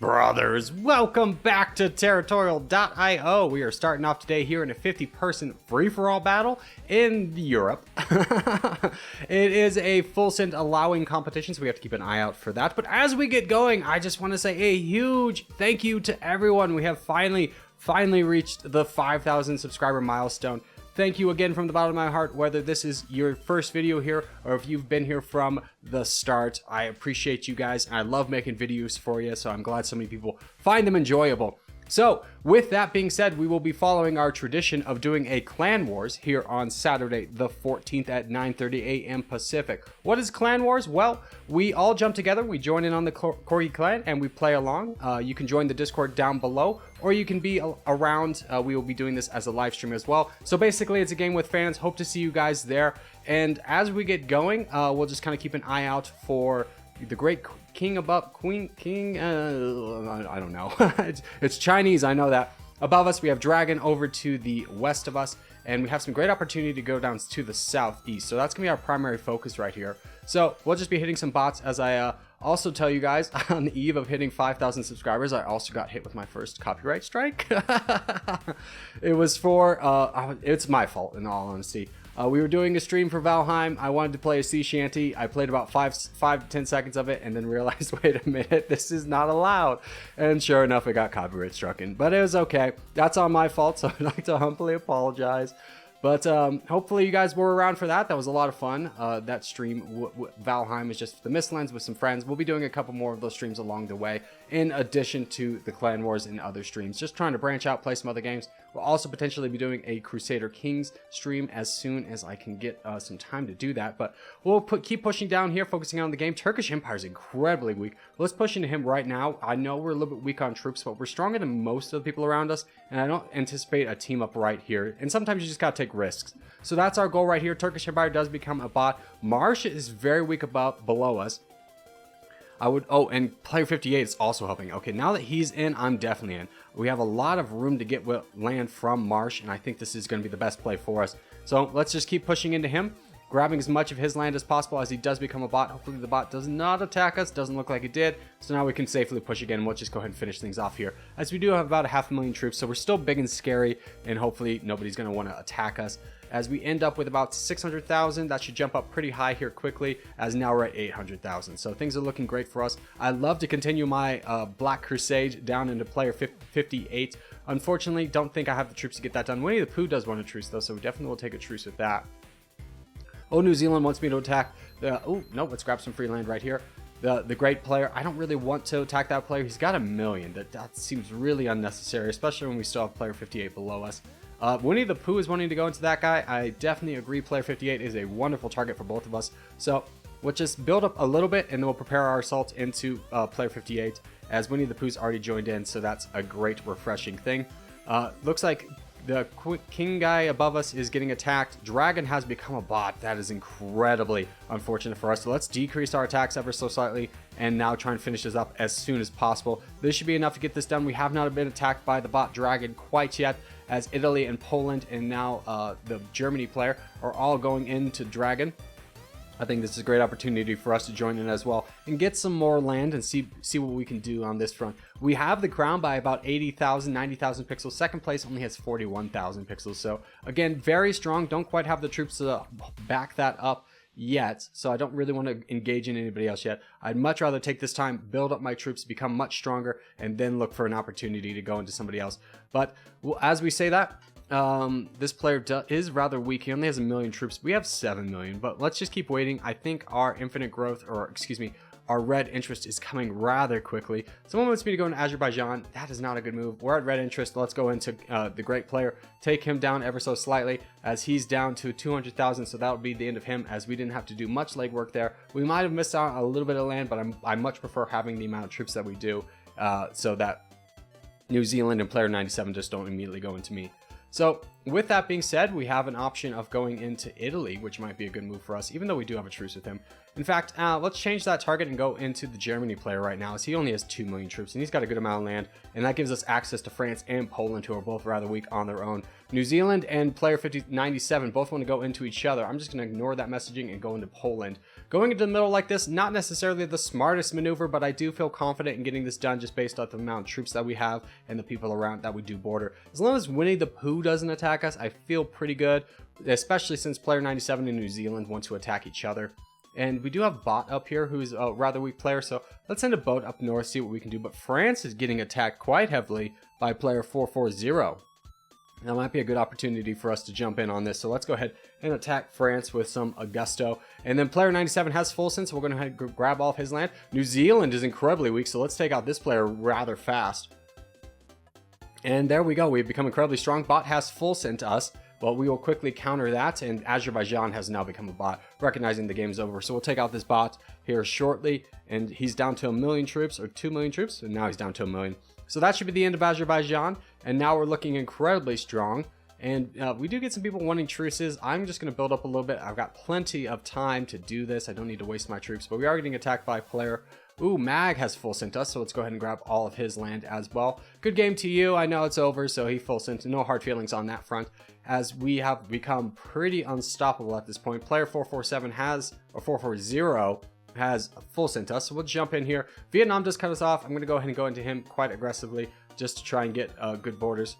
Brothers, welcome back to Territorial IO. We are starting off today here in a 50-person free-for-all battle in Europe. It is a full send allowing competition, so we have to keep an eye out for that. But as we get going, I just want to say a huge thank you to everyone. We have finally reached the 5,000 subscriber milestone. Thank you again from the bottom of my heart, whether this is your first video here or if you've been here from the start. I appreciate you guys. I love making videos for you, so I'm glad so many people find them enjoyable. So, with that being said, we will be following our tradition of doing a Clan Wars here on Saturday the 14th at 9:30 a.m. Pacific. What is Clan Wars? Well, we all jump together, we join in on the Corgi clan, and we play along. You can join the Discord down below, or you can be around. We will be doing this as a live stream as well. So basically, it's a game with fans. Hope to see you guys there. And as we get going, we'll just kind of keep an eye out for the great king above king. I don't know. it's Chinese, I know that. Above us, we have dragon over to the west of us, and we have some great opportunity to go down to the southeast. So that's gonna be our primary focus right here. So we'll just be hitting some bots. As I also tell you guys, on the eve of hitting 5,000 subscribers, I also got hit with my first copyright strike. It was for it's my fault, in all honesty. We were doing a stream for Valheim. I wanted to play a sea shanty. I played about 5 to 10 seconds of it and then realized, wait a minute, this is not allowed. And sure enough, it got copyright struck. But it was okay. That's on my fault, so I'd like to humbly apologize. But hopefully you guys were around for that. That was a lot of fun. That stream, Valheim, is just the Mistlands with some friends. We'll be doing a couple more of those streams along the way, in addition to the Clan Wars and other streams. Just trying to branch out, play some other games. We'll also potentially be doing a Crusader Kings stream as soon as I can get some time to do that. But we'll keep pushing down here, focusing on the game. Turkish Empire is incredibly weak. Let's push into him right now. I know we're a little bit weak on troops, but we're stronger than most of the people around us, and I don't anticipate a team up right here. And sometimes you just gotta take risks. So that's our goal right here. Turkish Empire does become a bot. Marsh is very weak below us. And player 58 is also helping. Okay, now that he's in, I'm definitely in. We have a lot of room to get land from Marsh, and I think this is going to be the best play for us. So let's just keep pushing into him, grabbing as much of his land as possible as he does become a bot. Hopefully the bot does not attack us. Doesn't look like it did. So now we can safely push again. We'll just go ahead and finish things off here, as we do have about 500,000 troops. So we're still big and scary, and hopefully nobody's going to want to attack us. As we end up with about 600,000, that should jump up pretty high here quickly, as now we're at 800,000. So things are looking great for us. I'd love to continue my Black Crusade down into player 58. Unfortunately, don't think I have the troops to get that done. Winnie the Pooh does want a truce, though, so we definitely will take a truce with that. Oh, New Zealand wants me to attack. Oh, no, let's grab some free land right here. The great player, I don't really want to attack that player. He's got 1 million. That seems really unnecessary, especially when we still have player 58 below us. Winnie the Pooh is wanting to go into that guy. I definitely agree. Player 58 is a wonderful target for both of us. So we'll just build up a little bit, and then we'll prepare our assault into player 58, as Winnie the Pooh's already joined in. So that's a great, refreshing thing. Looks like the king guy above us is getting attacked. Dragon has become a bot. That is incredibly unfortunate for us. So let's decrease our attacks ever so slightly and now try and finish this up as soon as possible. This should be enough to get this done. We have not been attacked by the bot dragon quite yet, as Italy and Poland and now the Germany player are all going into dragon. I think this is a great opportunity for us to join in as well and get some more land and see what we can do on this front. We have the crown by about 80,000, 90,000 pixels. Second place only has 41,000 pixels. So again, very strong. Don't quite have the troops to back that up yet, so I don't really want to engage in anybody else yet. I'd much rather take this time, build up my troops, become much stronger, and then look for an opportunity to go into somebody else. But as we say that, this player is rather weak. He only has 1 million troops. We have 7 million, but let's just keep waiting. I think our infinite growth, or excuse me, our red interest is coming rather quickly. Someone wants me to go into Azerbaijan. That is not a good move. We're at red interest. Let's go into the great player, take him down ever so slightly, as he's down to 200,000. So that would be the end of him, as we didn't have to do much legwork there. We might have missed out on a little bit of land, but I much prefer having the amount of troops that we do, so that New Zealand and player 97 just don't immediately go into me. So with that being said, we have an option of going into Italy, which might be a good move for us, even though we do have a truce with him. In fact, let's change that target and go into the Germany player right now, as he only has 2 million troops, and he's got a good amount of land, and that gives us access to France and Poland, who are both rather weak on their own. New Zealand and player 5097 both want to go into each other. I'm just going to ignore that messaging and go into Poland. Going into the middle like this, not necessarily the smartest maneuver, but I do feel confident in getting this done just based on the amount of troops that we have and the people around that we do border. As long as Winnie the Pooh doesn't attack us, I feel pretty good, especially since player 97 and New Zealand want to attack each other. And we do have Bot up here, who's a rather weak player, so let's send a boat up north, see what we can do. But France is getting attacked quite heavily by player 440. That might be a good opportunity for us to jump in on this, so let's go ahead and attack France with some gusto. And then player 97 has full send, so we're going to grab all of his land. New Zealand is incredibly weak, so let's take out this player rather fast. And there we go, we've become incredibly strong. Bot has full send to us. Well, we will quickly counter that, and Azerbaijan has now become a bot, recognizing the game is over. So we'll take out this bot here shortly, and he's down to 1 million troops, or 2 million troops, and now he's down to 1 million. So that should be the end of Azerbaijan, and now we're looking incredibly strong. And we do get some people wanting truces. I'm just going to build up a little bit. I've got plenty of time to do this. I don't need to waste my troops, but we are getting attacked by a player. Ooh, Mag has full sent us, so let's go ahead and grab all of his land as well. Good game to you. I know it's over, so he full sent. No hard feelings on that front, as we have become pretty unstoppable at this point. Player 447 has, or 440 has full sent us, so we'll jump in here. Vietnam does cut us off. I'm going to go ahead and go into him quite aggressively just to try and get good borders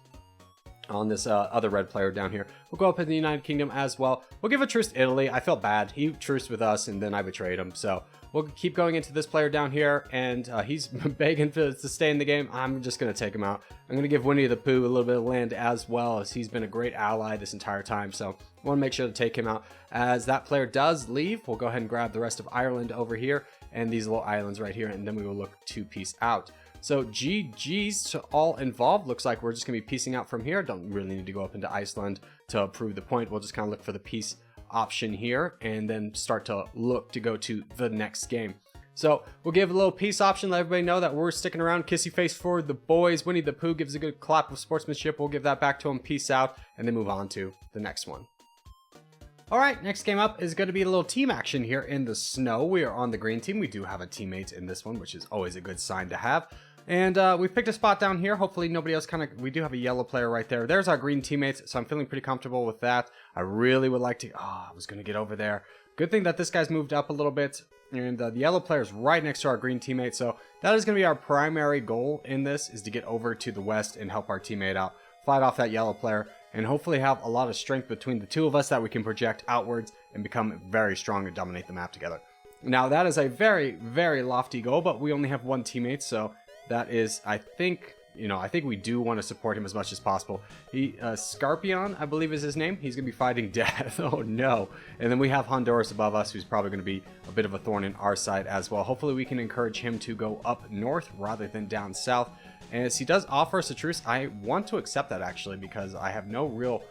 on this other red player down here. We'll go up in the United Kingdom as well. We'll give a truce to Italy. I felt bad. He truced with us, and then I betrayed him, so we'll keep going into this player down here, and he's begging to stay in the game. I'm just going to take him out. I'm going to give Winnie the Pooh a little bit of land as well, as he's been a great ally this entire time, so I want to make sure to take him out. As that player does leave, we'll go ahead and grab the rest of Ireland over here, and these little islands right here, and then we will look to peace out. So GG's to all involved. Looks like we're just going to be piecing out from here. Don't really need to go up into Iceland to prove the point. We'll just kind of look for the peace option here and then start to look to go to the next game. So we'll give a little peace option, let everybody know that we're sticking around. Kissy face for the boys. Winnie the Pooh gives a good clap of sportsmanship. We'll give that back to him. Peace out, and then move on to the next one. All right, next game up is going to be a little team action here in the snow. We are on the green team. We do have a teammate in this one, which is always a good sign to have. And we've picked a spot down here. Hopefully nobody else we do have a yellow player right there. There's our green teammates, so I'm feeling pretty comfortable with that. I really would like to, I was going to get over there. Good thing that this guy's moved up a little bit, and the yellow player is right next to our green teammate, so that is going to be our primary goal in this, is to get over to the west and help our teammate out. Fight off that yellow player, and hopefully have a lot of strength between the two of us that we can project outwards and become very strong and dominate the map together. Now, that is a very, very lofty goal, but we only have one teammate, so that is, I think we do want to support him as much as possible. Scarpion, I believe is his name. He's going to be fighting death. Oh, no. And then we have Honduras above us, who's probably going to be a bit of a thorn in our side as well. Hopefully we can encourage him to go up north rather than down south. And as he does offer us a truce, I want to accept that, actually, because I have no real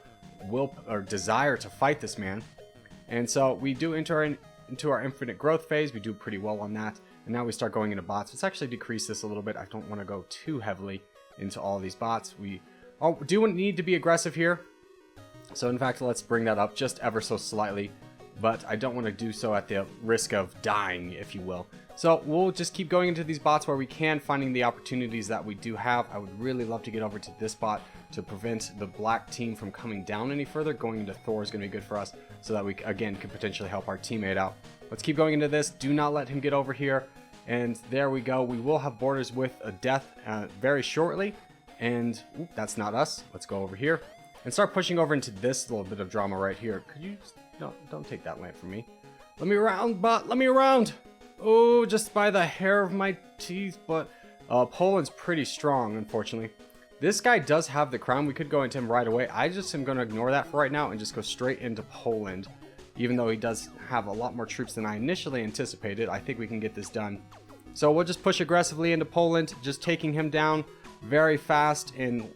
will or desire to fight this man. And so we do enter into our infinite growth phase. We do pretty well on that. And now we start going into bots. Let's actually decrease this a little bit. I don't want to go too heavily into all of these bots. We do need to be aggressive here. So in fact, let's bring that up just ever so slightly. But I don't want to do so at the risk of dying, if you will. So we'll just keep going into these bots where we can, finding the opportunities that we do have. I would really love to get over to this bot to prevent the black team from coming down any further. Going into Thor is going to be good for us, so that we, again, could potentially help our teammate out. Let's keep going into this. Do not let him get over here. And there we go. We will have borders with a death very shortly. And that's not us. Let's go over here and start pushing over into this little bit of drama right here. Could you... No, don't take that land from me. Let me around, bot. Let me around. Oh, just by the hair of my teeth. But Poland's pretty strong, unfortunately. This guy does have the crown. We could go into him right away. I just am going to ignore that for right now and just go straight into Poland. Even though he does have a lot more troops than I initially anticipated, I think we can get this done. So we'll just push aggressively into Poland, just taking him down very fast, and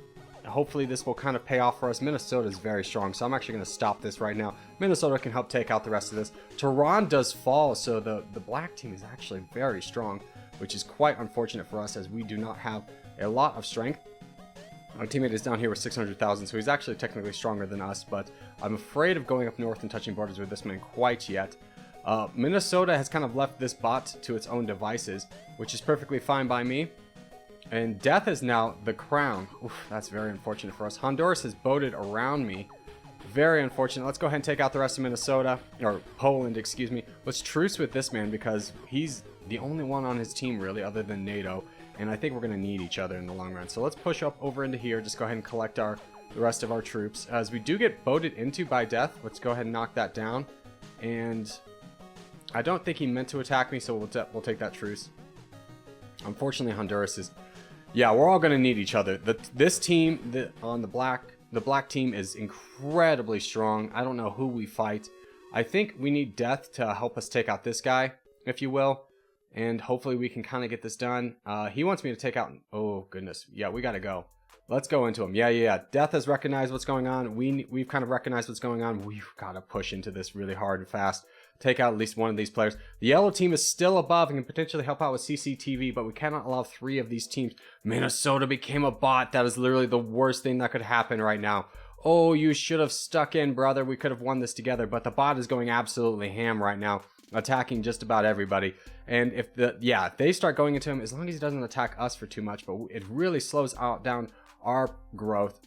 hopefully this will kind of pay off for us. Minnesota is very strong, so I'm actually going to stop this right now. Minnesota can help take out the rest of this. Tehran does fall, so the black team is actually very strong, which is quite unfortunate for us, as we do not have a lot of strength. Our teammate is down here with 600,000, so he's actually technically stronger than us, but I'm afraid of going up north and touching borders with this man quite yet. Minnesota has kind of left this bot to its own devices, which is perfectly fine by me. And death is now the crown. Oof, that's very unfortunate for us. Honduras has boated around me. Very unfortunate. Let's go ahead and take out the rest of Minnesota, or Poland, excuse me. Let's truce with this man because he's the only one on his team really other than NATO. And I think we're going to need each other in the long run. So let's push up over into here. Just go ahead and collect the rest of our troops. As we do get boated into by death, let's go ahead and knock that down. And I don't think he meant to attack me, so we'll take that truce. Unfortunately, Honduras is... Yeah, we're all going to need each other. This team on the black team is incredibly strong. I don't know who we fight. I think we need death to help us take out this guy, if you will. And hopefully we can kind of get this done. He wants me to take out... Oh, goodness. Yeah, we got to go. Let's go into him. Yeah. Death has recognized what's going on. We've kind of recognized what's going on. We've got to push into this really hard and fast. Take out at least one of these players. The yellow team is still above and can potentially help out with CCTV, but we cannot allow 3 of these teams. Minnesota became a bot. That is literally the worst thing that could happen right now. Oh, you should have stuck in, brother. We could have won this together, but the bot is going absolutely ham right now, attacking just about everybody. And if they start going into him, as long as he doesn't attack us for too much, but it really slows down our growth.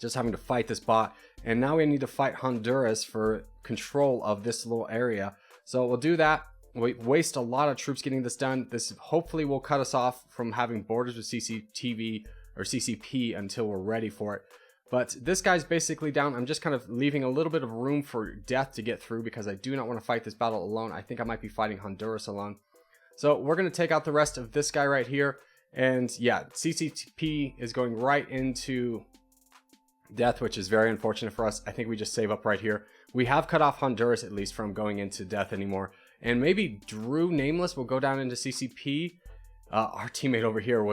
Just having to fight this bot. And now we need to fight Honduras for control of this little area. So we'll do that. We waste a lot of troops getting this done. This hopefully will cut us off from having borders with CCTV or CCP until we're ready for it. But this guy's basically down. I'm just kind of leaving a little bit of room for death to get through because I do not want to fight this battle alone. I think I might be fighting Honduras alone. So we're going to take out the rest of this guy right here. And yeah, CCP is going right into death, which is very unfortunate for us. I think we just save up right here. We have cut off Honduras at least from going into death anymore. And maybe Drew Nameless will go down into CCP. Our teammate over here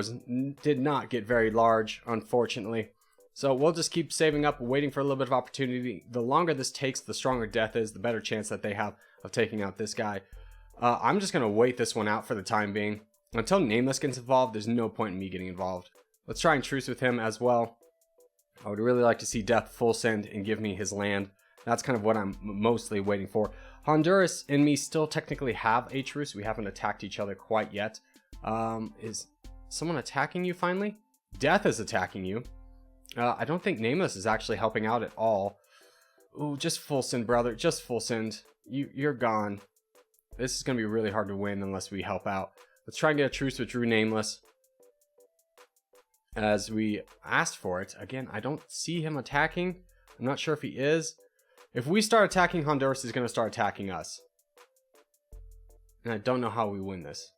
did not get very large, unfortunately. So we'll just keep saving up, waiting for a little bit of opportunity. The longer this takes, the stronger death is, the better chance that they have of taking out this guy. I'm just going to wait this one out for the time being. Until Nameless gets involved, there's no point in me getting involved. Let's try and truce with him as well. I would really like to see death full send and give me his land. That's kind of what I'm mostly waiting for. Honduras and me still technically have a truce. We haven't attacked each other quite yet. Is someone attacking you finally? Death is attacking you. I don't think Nameless is actually helping out at all. Ooh, just full send, brother. Just full send. You're gone. This is going to be really hard to win unless we help out. Let's try and get a truce with Drew Nameless. As we asked for it. Again, I don't see him attacking. I'm not sure if he is. If we start attacking Honduras, he's going to start attacking us. And I don't know how we win this.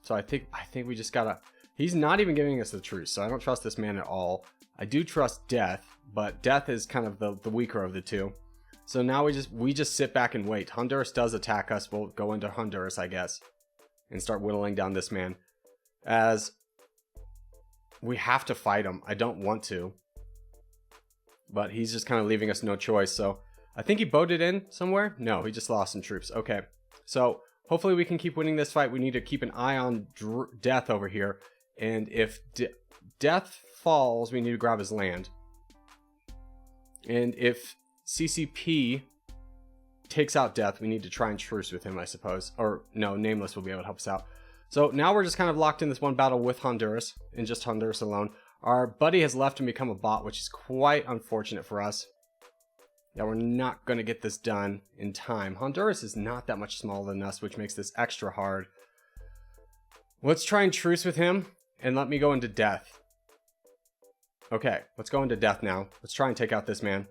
So I think we just gotta... He's not even giving us the truce, so I don't trust this man at all. I do trust Death, but Death is kind of the weaker of the two. So now we just sit back and wait. Honduras does attack us. We'll go into Honduras, I guess, and start whittling down this man. As we have to fight him. I don't want to, but he's just kind of leaving us no choice. So I think he boated in somewhere. No, he just lost some troops. Okay, so hopefully we can keep winning this fight. We need to keep an eye on Death over here. And if Death falls, we need to grab his land. And if CCP takes out Death, we need to try and truce with him, I suppose. Or no, Nameless will be able to help us out. So now we're just kind of locked in this one battle with Honduras, and just Honduras alone. Our buddy has left and become a bot, which is quite unfortunate for us. Yeah, we're not going to get this done in time. Honduras is not that much smaller than us, which makes this extra hard. Let's try and truce with him, and let me go into Death. Okay, let's go into Death now. Let's try and take out this man.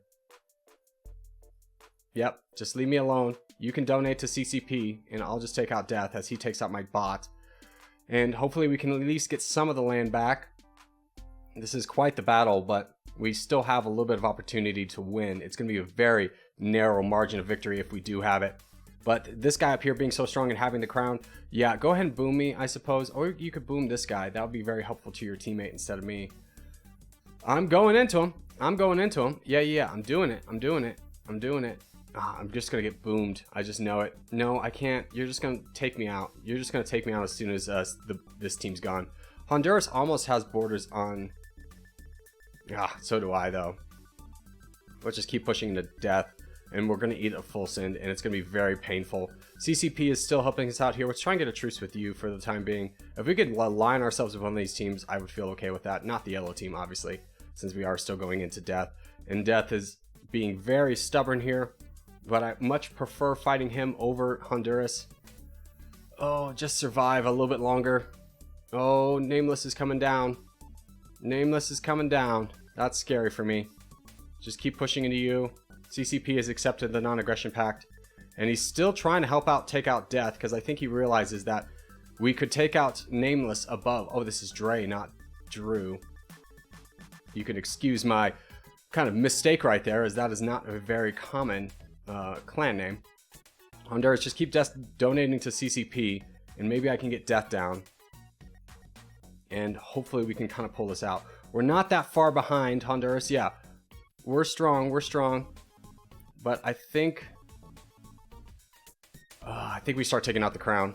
Yep, just leave me alone. You can donate to CCP, and I'll just take out Death as he takes out my bot. And hopefully we can at least get some of the land back. This is quite the battle, but we still have a little bit of opportunity to win. It's going to be a very narrow margin of victory if we do have it. But this guy up here being so strong and having the crown, yeah, go ahead and boom me, I suppose. Or you could boom this guy. That would be very helpful to your teammate instead of me. I'm going into him. I'm going into him. Yeah, I'm doing it. I'm doing it. I'm just going to get boomed. I just know it. No, I can't. You're just going to take me out. You're just going to take me out as soon as this team's gone. Honduras almost has borders on... so do I, though. Let's just keep pushing to Death. and we're going to eat a full send, and it's going to be very painful. CCP is still helping us out here. Let's try and get a truce with you for the time being. If we could align ourselves with one of these teams, I would feel okay with that. Not the yellow team, obviously, since we are still going into death. And death is being very stubborn here, but I much prefer fighting him over Honduras. Oh, just survive a little bit longer. Oh, Nameless is coming down. Nameless is coming down. That's scary for me. Just keep pushing into you. CCP has accepted the non-aggression pact, and he's still trying to help out take out Death, because I think he realizes that we could take out Nameless above. Oh, this is Dre, not Drew. You can excuse my kind of mistake right there, as that is not a very common clan name. Honduras, just keep donating to CCP, and maybe I can get Death down, and hopefully we can kind of pull this out. We're not that far behind Honduras. Yeah, we're strong, but I think we start taking out the crown.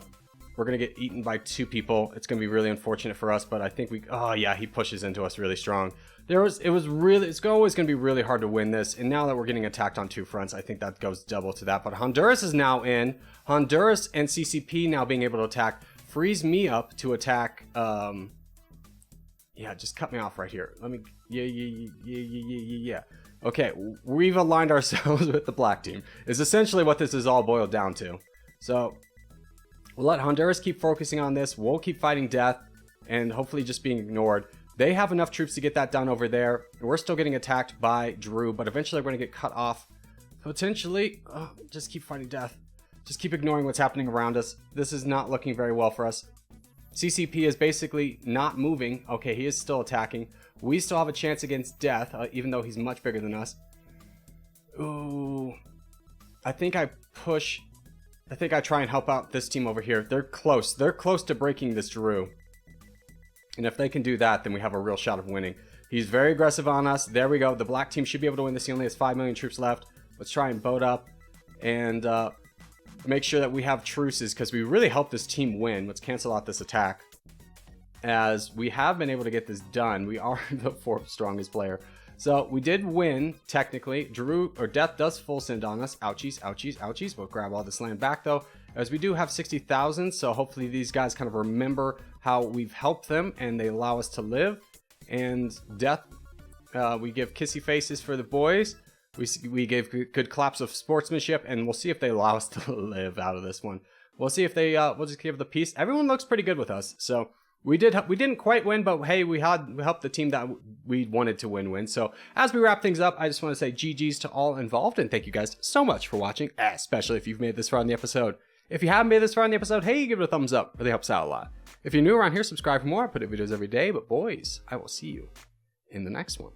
We're gonna get eaten by 2 people. It's gonna be really unfortunate for us, but I think we, oh yeah, he pushes into us really strong. It's always gonna be really hard to win this, and now that we're getting attacked on 2 fronts, I think that goes double to that. But Honduras is now in. Honduras and CCP now being able to attack frees me up to attack. Yeah, just cut me off right here. Let me, yeah. Okay, we've aligned ourselves with the black team, is essentially what this is all boiled down to. So we'll let Honduras keep focusing on this. We'll keep fighting Death and hopefully just being ignored. They have enough troops to get that done over there. We're still getting attacked by Drew, but eventually we're going to get cut off. Potentially, just keep fighting Death. Just keep ignoring what's happening around us. This is not looking very well for us. CCP is basically not moving. Okay, he is still attacking. We still have a chance against Death, even though he's much bigger than us. Ooh. I think I try and help out this team over here. They're close. They're close to breaking this Drew. And if they can do that, then we have a real shot of winning. He's very aggressive on us. There we go. The black team should be able to win this. He only has 5 million troops left. Let's try and boat up and make sure that we have truces, because we really help this team win. Let's cancel out this attack, as we have been able to get this done. We are the 4th strongest player. So we did win, technically. Death does full send on us. Ouchies, ouchies, ouchies. We'll grab all this land back, though, as we do have 60,000. So hopefully these guys kind of remember how we've helped them, and they allow us to live. And Death, we give kissy faces for the boys. We gave good claps of sportsmanship, and we'll see if they allow us to live out of this one. We'll see if they, we'll just give the peace. Everyone looks pretty good with us. So we didn't quite win, but hey, we helped the team that we wanted to win. So as we wrap things up, I just want to say GG's to all involved, and thank you guys so much for watching, especially if you've made this far in the episode. If you haven't made this far in the episode, hey, give it a thumbs up. Really helps out a lot. If you're new around here, subscribe for more. I put out videos every day, but boys, I will see you in the next one.